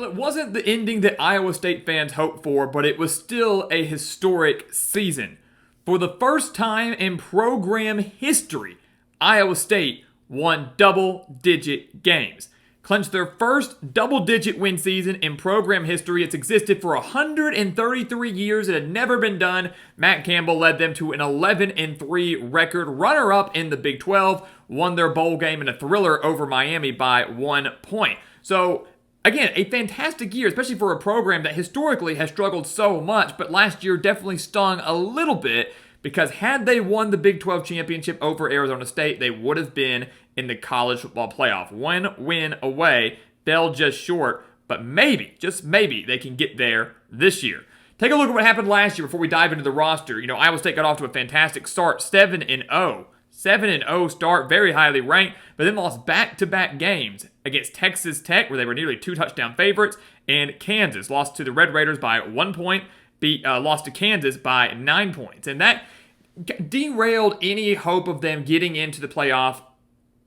it wasn't the ending that Iowa State fans hoped for, but it was still a historic season. For the first time in program history, Iowa State won double-digit games. Clinched their first double-digit win season in program history. It's existed for 133 years. It had never been done. Matt Campbell led them to an 11-3 record. Runner-up in the Big 12. Won their bowl game in a thriller over Miami by 1 point. So, again, a fantastic year, especially for a program that historically has struggled so much, but last year definitely stung a little bit because had they won the Big 12 championship over Arizona State, they would have been in the college football playoff. 1 win away, fell just short, but maybe, just maybe, they can get there this year. Take a look at what happened last year before we dive into the roster. Iowa State got off to a fantastic start, 7-0. 7-0 start, very highly ranked, but then lost back-to-back games against Texas Tech, where they were nearly 2-touchdown favorites, and Kansas. Lost to the Red Raiders by 1 point, lost to Kansas by 9 points. And that derailed any hope of them getting into the playoff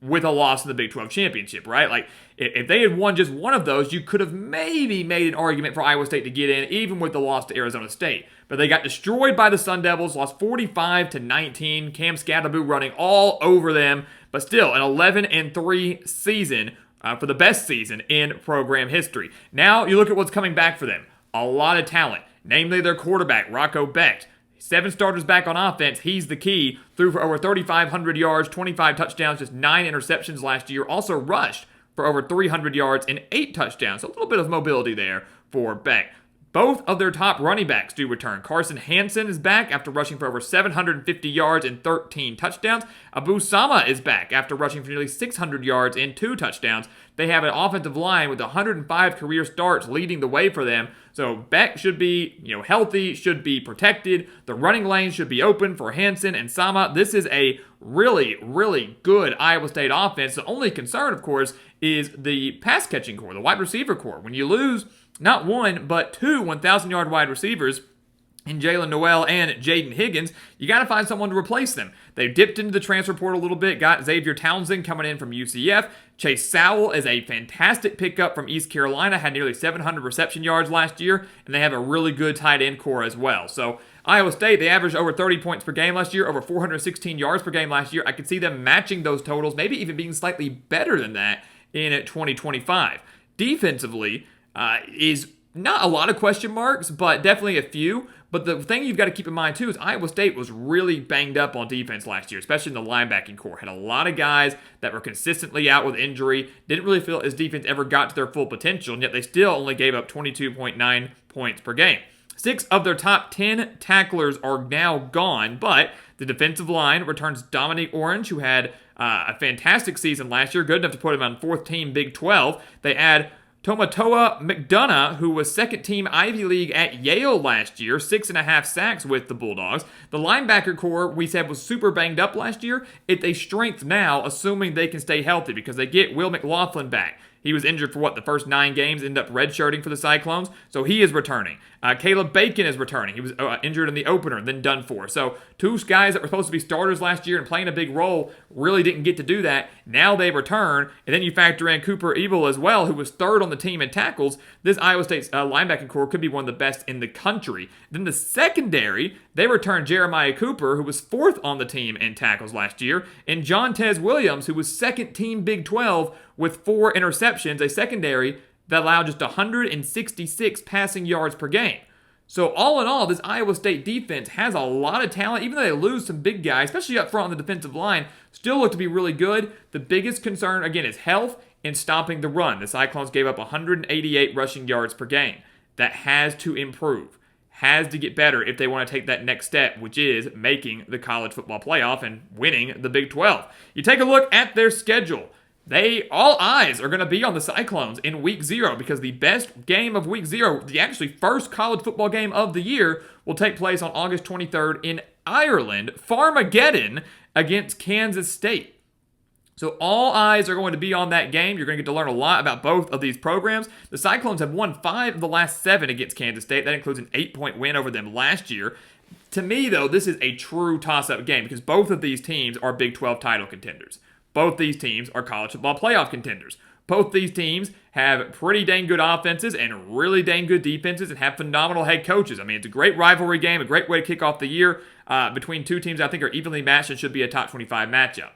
with a loss in the Big 12 championship, right? Like, if they had won just one of those, you could have maybe made an argument for Iowa State to get in, even with the loss to Arizona State. But they got destroyed by the Sun Devils, lost 45-19. Cam Scatterboo running all over them, but still an 11-3 season for the best season in program history. Now you look at what's coming back for them. A lot of talent, namely their quarterback, Rocco Becht. 7 starters back on offense. He's the key. Threw for over 3,500 yards, 25 touchdowns, just 9 interceptions last year. Also rushed for over 300 yards and 8 touchdowns. So a little bit of mobility there for Beck. Both of their top running backs do return. Carson Hansen is back after rushing for over 750 yards and 13 touchdowns. Abu Sama is back after rushing for nearly 600 yards and 2 touchdowns. They have an offensive line with 105 career starts leading the way for them. So Beck should be, healthy, should be protected. The running lane should be open for Hansen and Sama. This is a really, really good Iowa State offense. The only concern, of course, is the pass catching core, the wide receiver core. When you lose not one, but 2 1,000-yard wide receivers in Jalen Noel and Jaden Higgins, you got to find someone to replace them. They dipped into the transfer portal a little bit, got Xavier Townsend coming in from UCF. Chase Sowell is a fantastic pickup from East Carolina, had nearly 700 reception yards last year, and they have a really good tight end core as well. So Iowa State, they averaged over 30 points per game last year, over 416 yards per game last year. I could see them matching those totals, maybe even being slightly better than that in 2025. Defensively, is not a lot of question marks, but definitely a few. But the thing you've got to keep in mind, too, is Iowa State was really banged up on defense last year, especially in the linebacking core. Had a lot of guys that were consistently out with injury. Didn't really feel his defense ever got to their full potential, and yet they still only gave up 22.9 points per game. 6 of their top 10 tacklers are now gone, but the defensive line returns Dominique Orange, who had a fantastic season last year, good enough to put him on 4th team Big 12. They add Tomatoa McDonough, who was 2nd team Ivy League at Yale last year, 6.5 sacks with the Bulldogs. The linebacker core, we said, was super banged up last year. It's a strength now, assuming they can stay healthy, because they get Will McLaughlin back. He was injured for, the first 9 games, ended up redshirting for the Cyclones, so he is returning. Caleb Bacon is returning. He was injured in the opener, then done for. So 2 guys that were supposed to be starters last year and playing a big role really didn't get to do that. Now they return, and then you factor in Cooper Ebel as well, who was 3rd on the team in tackles. This Iowa State's linebacking core could be one of the best in the country. Then the secondary, they returned Jeremiah Cooper, who was 4th on the team in tackles last year, and John Tez Williams, who was 2nd team Big 12 with 4 interceptions, a secondary that allowed just 166 passing yards per game. So all in all, this Iowa State defense has a lot of talent. Even though they lose some big guys, especially up front on the defensive line, still look to be really good. The biggest concern, again, is health and stopping the run. The Cyclones gave up 188 rushing yards per game. That has to improve. Has to get better if they want to take that next step, which is making the college football playoff and winning the Big 12. You take a look at their schedule. All eyes are going to be on the Cyclones in Week 0 because the best game of Week 0, the actually first college football game of the year, will take place on August 23rd in Ireland, Farmageddon, against Kansas State. So all eyes are going to be on that game. You're going to get to learn a lot about both of these programs. The Cyclones have won 5 of the last 7 against Kansas State. That includes an 8-point win over them last year. To me, though, this is a true toss-up game because both of these teams are Big 12 title contenders. Both these teams are college football playoff contenders. Both these teams have pretty dang good offenses and really dang good defenses and have phenomenal head coaches. I mean, it's a great rivalry game, a great way to kick off the year between two teams I think are evenly matched and should be a top 25 matchup.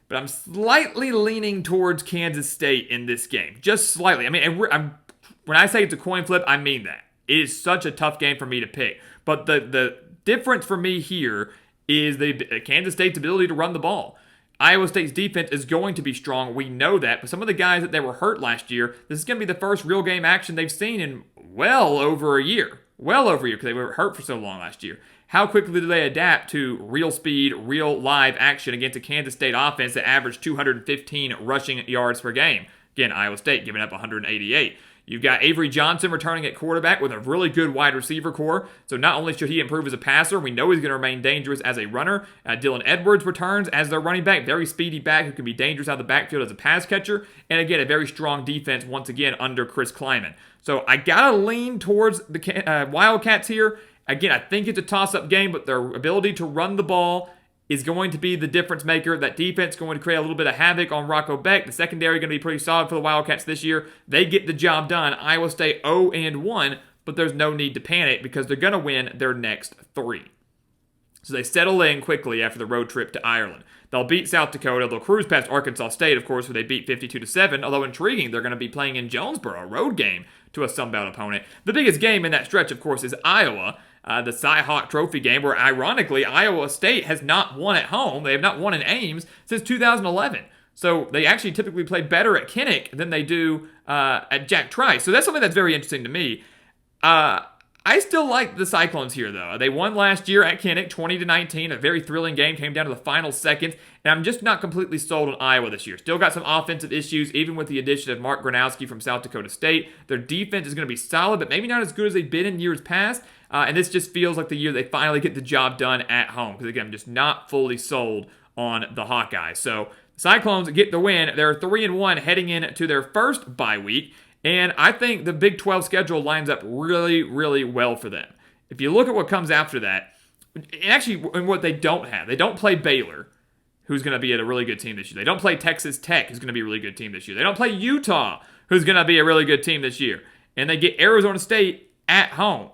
But I'm slightly leaning towards Kansas State in this game. Just slightly. I mean, when I say it's a coin flip, I mean that. It is such a tough game for me to pick. But the difference for me here is the Kansas State's ability to run the ball. Iowa State's defense is going to be strong. We know that. But some of the guys that they were hurt last year, this is going to be the first real game action they've seen in well over a year. Well over a year because they were hurt for so long last year. How quickly do they adapt to real speed, real live action against a Kansas State offense that averaged 215 rushing yards per game? Again, Iowa State giving up 188. You've got Avery Johnson returning at quarterback with a really good wide receiver core. So not only should he improve as a passer, we know he's going to remain dangerous as a runner. Dylan Edwards returns as their running back, very speedy back who can be dangerous out of the backfield as a pass catcher. And again, a very strong defense once again under Chris Kleiman. So I got to lean towards the Wildcats here. Again, I think it's a toss-up game, but their ability to run the ball is going to be the difference maker. That defense is going to create a little bit of havoc on Rocco Beck. The secondary is going to be pretty solid for the Wildcats this year. They get the job done. Iowa State 0-1, but there's no need to panic because they're going to win their next 3. So they settle in quickly after the road trip to Ireland. They'll beat South Dakota. They'll cruise past Arkansas State, of course, where they beat 52-7. Although intriguing, they're going to be playing in Jonesboro, a road game to a Sun Belt opponent. The biggest game in that stretch, of course, is Iowa. The Cy-Hawk Trophy game, where ironically Iowa State has not won at home. They have not won in Ames since 2011. So they actually typically play better at Kinnick than they do at Jack Trice. So that's something that's very interesting to me. I still like the Cyclones here, though. They won last year at Kinnick, 20-19. A very thrilling game, came down to the final seconds. And I'm just not completely sold on Iowa this year. Still got some offensive issues, even with the addition of Mark Gronowski from South Dakota State. Their defense is going to be solid, but maybe not as good as they've been in years past. And this just feels like the year they finally get the job done at home. Because, again, I'm just not fully sold on the Hawkeyes. So, the Cyclones get the win. They're 3-1 heading into their first bye week. And I think the Big 12 schedule lines up really, really well for them. If you look at what comes after that, and actually what they don't have, they don't play Baylor, who's going to be a really good team this year. They don't play Texas Tech, who's going to be a really good team this year. They don't play Utah, who's going to be a really good team this year. And they get Arizona State at home.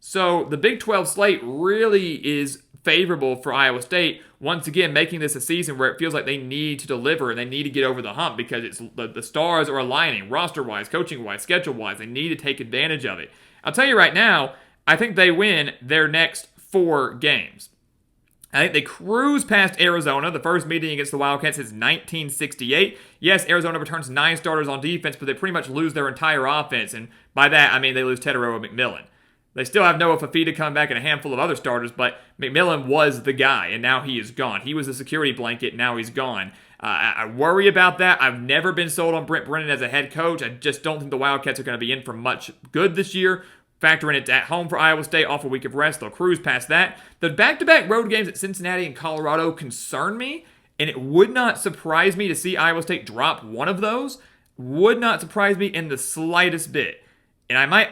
So the Big 12 slate really is favorable for Iowa State, once again making this a season where it feels like they need to deliver and they need to get over the hump because it's the stars are aligning roster-wise, coaching-wise, schedule-wise. They need to take advantage of it. I'll tell you right now, I think they win their next 4 games. I think they cruise past Arizona. The first meeting against the Wildcats is 1968. Yes, Arizona returns 9 starters on defense, but they pretty much lose their entire offense. And by that, I mean they lose Tetaroa McMillan. They still have Noah Fafita come back and a handful of other starters, but McMillan was the guy, and now he is gone. He was the security blanket, now he's gone. I worry about that. I've never been sold on Brent Brennan as a head coach. I just don't think the Wildcats are going to be in for much good this year. Factor in it's at home for Iowa State, off a week of rest. They'll cruise past that. The back-to-back road games at Cincinnati and Colorado concern me, and it would not surprise me to see Iowa State drop one of those. Would not surprise me in the slightest bit. And I might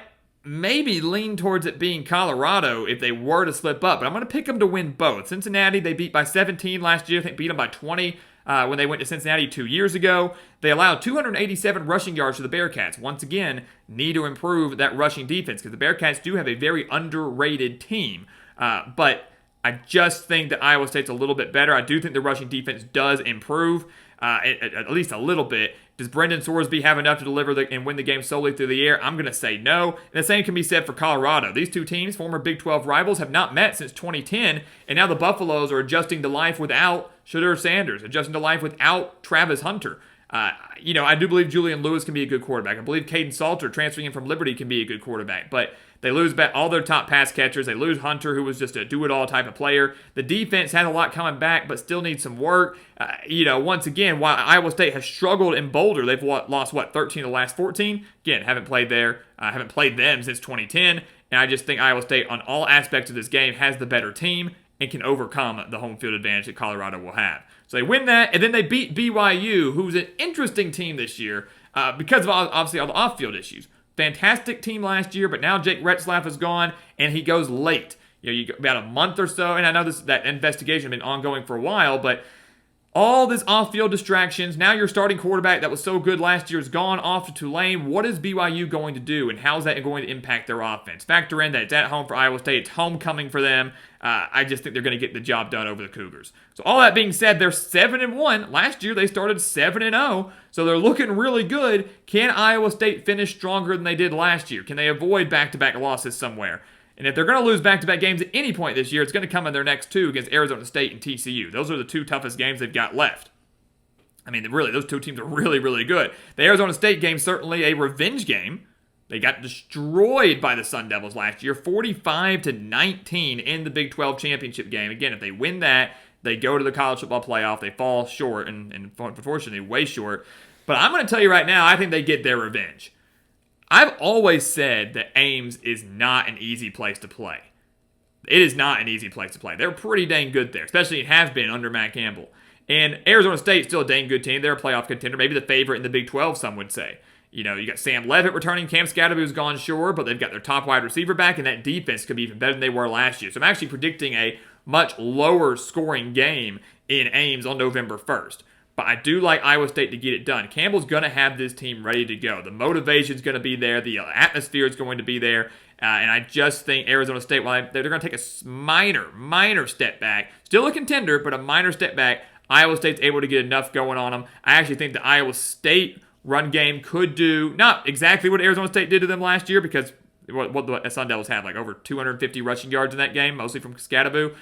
maybe lean towards it being Colorado if they were to slip up, but I'm going to pick them to win both. Cincinnati, they beat by 17 last year. I think beat them by 20 when they went to Cincinnati 2 years ago. They allowed 287 rushing yards to the Bearcats. Once again, need to improve that rushing defense because the Bearcats do have a very underrated team. But I just think that Iowa State's a little bit better. I do think the rushing defense does improve, at least a little bit. Does Brendan Sorsby have enough to deliver and win the game solely through the air? I'm going to say no. And the same can be said for Colorado. These two teams, former Big 12 rivals, have not met since 2010, and now the Buffaloes are adjusting to life without Shedeur Sanders, adjusting to life without Travis Hunter. I do believe Julian Lewis can be a good quarterback. I believe Caden Salter, transferring in from Liberty, can be a good quarterback. But they lose all their top pass catchers. They lose Hunter, who was just a do-it-all type of player. The defense has a lot coming back, but still needs some work. Once again, while Iowa State has struggled in Boulder, they've lost, 13 of the last 14? Again, haven't played them since 2010. And I just think Iowa State, on all aspects of this game, has the better team and can overcome the home field advantage that Colorado will have. So they win that, and then they beat BYU, who's an interesting team this year because of obviously all the off-field issues. Fantastic team last year, but now Jake Retzlaff is gone, and he goes late. You got about a month or so, and I know that investigation has been ongoing for a while, but all this off-field distractions. Now your starting quarterback that was so good last year is gone off to Tulane. What is BYU going to do, and how is that going to impact their offense? Factor in that it's at home for Iowa State. It's homecoming for them. I just think they're going to get the job done over the Cougars. So all that being said, they're 7-1. Last year they started 7-0, so they're looking really good. Can Iowa State finish stronger than they did last year? Can they avoid back-to-back losses somewhere? And if they're going to lose back-to-back games at any point this year, it's going to come in their next two against Arizona State and TCU. Those are the two toughest games they've got left. I mean, really, those two teams are really, really good. The Arizona State game, certainly a revenge game. They got destroyed by the Sun Devils last year, 45-19 in the Big 12 championship game. Again, if they win that, they go to the college football playoff. They fall short, and unfortunately, way short. But I'm going to tell you right now, I think they get their revenge. I've always said that Ames is not an easy place to play. It is not an easy place to play. They're pretty dang good there, especially it has been under Matt Campbell. And Arizona State's still a dang good team. They're a playoff contender, maybe the favorite in the Big 12, some would say. You know, you got Sam Leavitt returning. Cam Scatterby's gone, sure, but they've got their top wide receiver back, and that defense could be even better than they were last year. So I'm actually predicting a much lower scoring game in Ames on November 1st. But I do like Iowa State to get it done. Campbell's going to have this team ready to go. The motivation's going to be there. The atmosphere is going to be there. And I just think Arizona State, while they're going to take a minor step back, still a contender, but a minor step back, Iowa State's able to get enough going on them. I actually think the Iowa State run game could do, not exactly what Arizona State did to them last year, because what the Sun Devils had, like over 250 rushing yards in that game, mostly from Scatterby.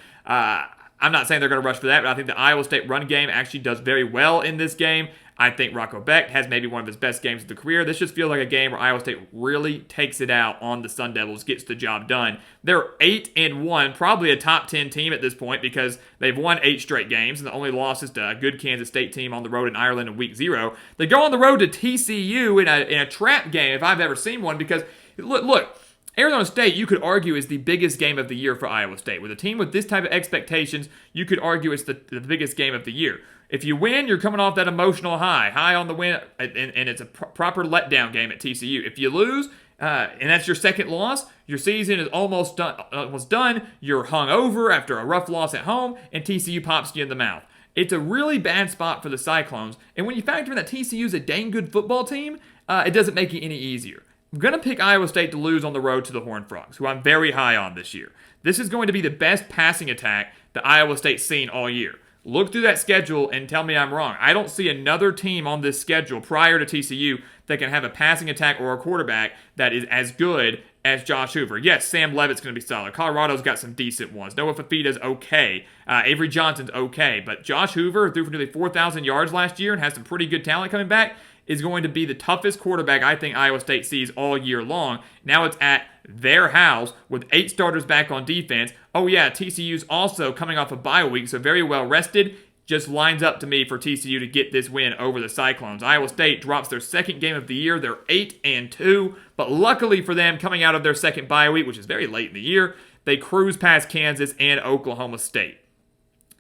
I'm not saying they're going to rush for that, but I think the Iowa State run game actually does very well in this game. I think Rocco Becht has maybe one of his best games of the career. This just feels like a game where Iowa State really takes it out on the Sun Devils, gets the job done. They're 8-1, probably a top 10 team at this point because they've won 8 straight games, and the only loss is to a good Kansas State team on the road in Ireland in week 0. They go on the road to TCU in a trap game, if I've ever seen one, because look, Arizona State, you could argue, is the biggest game of the year for Iowa State. With a team with this type of expectations, you could argue it's the biggest game of the year. If you win, you're coming off that emotional high on the win, and it's a proper letdown game at TCU. If you lose, and that's your second loss, your season is almost done. You're hung over after a rough loss at home, and TCU pops you in the mouth. It's a really bad spot for the Cyclones, and when you factor in that TCU is a dang good football team, it doesn't make it any easier. I'm going to pick Iowa State to lose on the road to the Horned Frogs, who I'm very high on this year. This is going to be the best passing attack that Iowa State's seen all year. Look through that schedule and tell me I'm wrong. I don't see another team on this schedule prior to TCU that can have a passing attack or a quarterback that is as good as Josh Hoover. Yes, Sam Leavitt's going to be solid. Colorado's got some decent ones. Noah Fafita's okay. Avery Johnson's okay. But Josh Hoover, who threw for nearly 4,000 yards last year and has some pretty good talent coming back, is going to be the toughest quarterback I think Iowa State sees all year long. Now it's at their house with 8 starters back on defense. Oh yeah, TCU's also coming off a bye week, so very well rested. Just lines up to me for TCU to get this win over the Cyclones. Iowa State drops their second game of the year. They're 8-2, but luckily for them, coming out of their second bye week, which is very late in the year, they cruise past Kansas and Oklahoma State.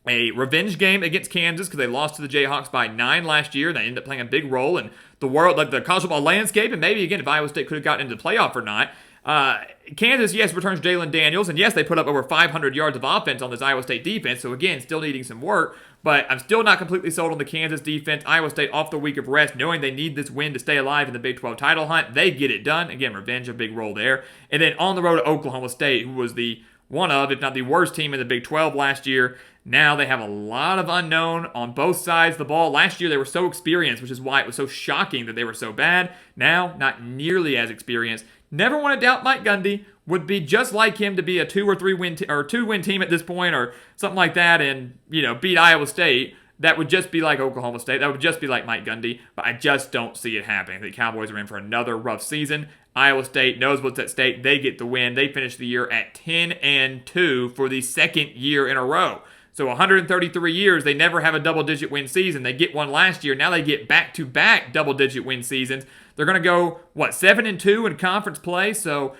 A revenge game against Kansas because they lost to the Jayhawks by 9 last year. They ended up playing a big role in the world, like the college football landscape, and maybe again if Iowa State could have gotten into the playoff or not. Kansas, yes, returns Jalen Daniels, and yes, they put up over 500 yards of offense on this Iowa State defense, so again, still needing some work, but I'm still not completely sold on the Kansas defense. Iowa State off the week of rest, knowing they need this win to stay alive in the Big 12 title hunt. They get it done. Again, revenge, a big role there. And then on the road to Oklahoma State, who was the one of, if not the worst team in the Big 12 last year. Now they have a lot of unknown on both sides of the ball. Last year they were so experienced, which is why it was so shocking that they were so bad. Now, not nearly as experienced. Never want to doubt Mike Gundy. Would be just like him to be a 2 or 3 win or 2-win team at this point, or something like that, and beat Iowa State. That would just be like Oklahoma State. That would just be like Mike Gundy. But I just don't see it happening. The Cowboys are in for another rough season. Iowa State knows what's at stake. They get the win. They finish the year at 10-2 for the second year in a row. So 133 years, they never have a double-digit win season. They get one last year. Now they get back-to-back double-digit win seasons. They're going to go, 7-2 in conference play. So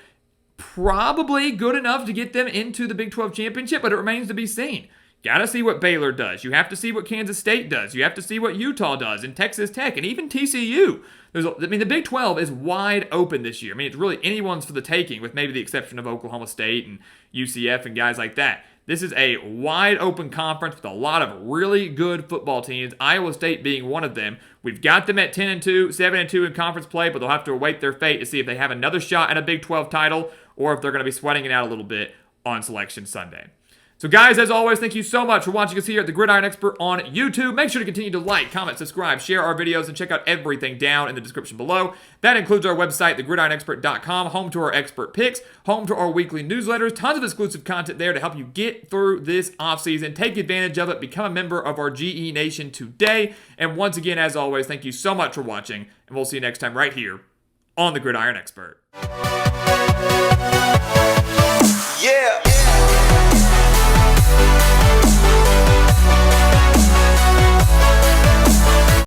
probably good enough to get them into the Big 12 championship, but it remains to be seen. Got to see what Baylor does. You have to see what Kansas State does. You have to see what Utah does, and Texas Tech, and even TCU. The Big 12 is wide open this year. It's really anyone's for the taking, with maybe the exception of Oklahoma State and UCF and guys like that. This is a wide open conference with a lot of really good football teams, Iowa State being one of them. We've got them at 10-2, 7-2 in conference play, but they'll have to await their fate to see if they have another shot at a Big 12 title or if they're going to be sweating it out a little bit on Selection Sunday. So guys, as always, thank you so much for watching us here at the Gridiron Expert on YouTube. Make sure to continue to like, comment, subscribe, share our videos, and check out everything down in the description below. That includes our website, thegridironexpert.com, home to our expert picks, home to our weekly newsletters, tons of exclusive content there to help you get through this offseason. Take advantage of it. Become a member of our GE Nation today. And once again, as always, thank you so much for watching, and we'll see you next time right here on the Gridiron Expert. Yeah.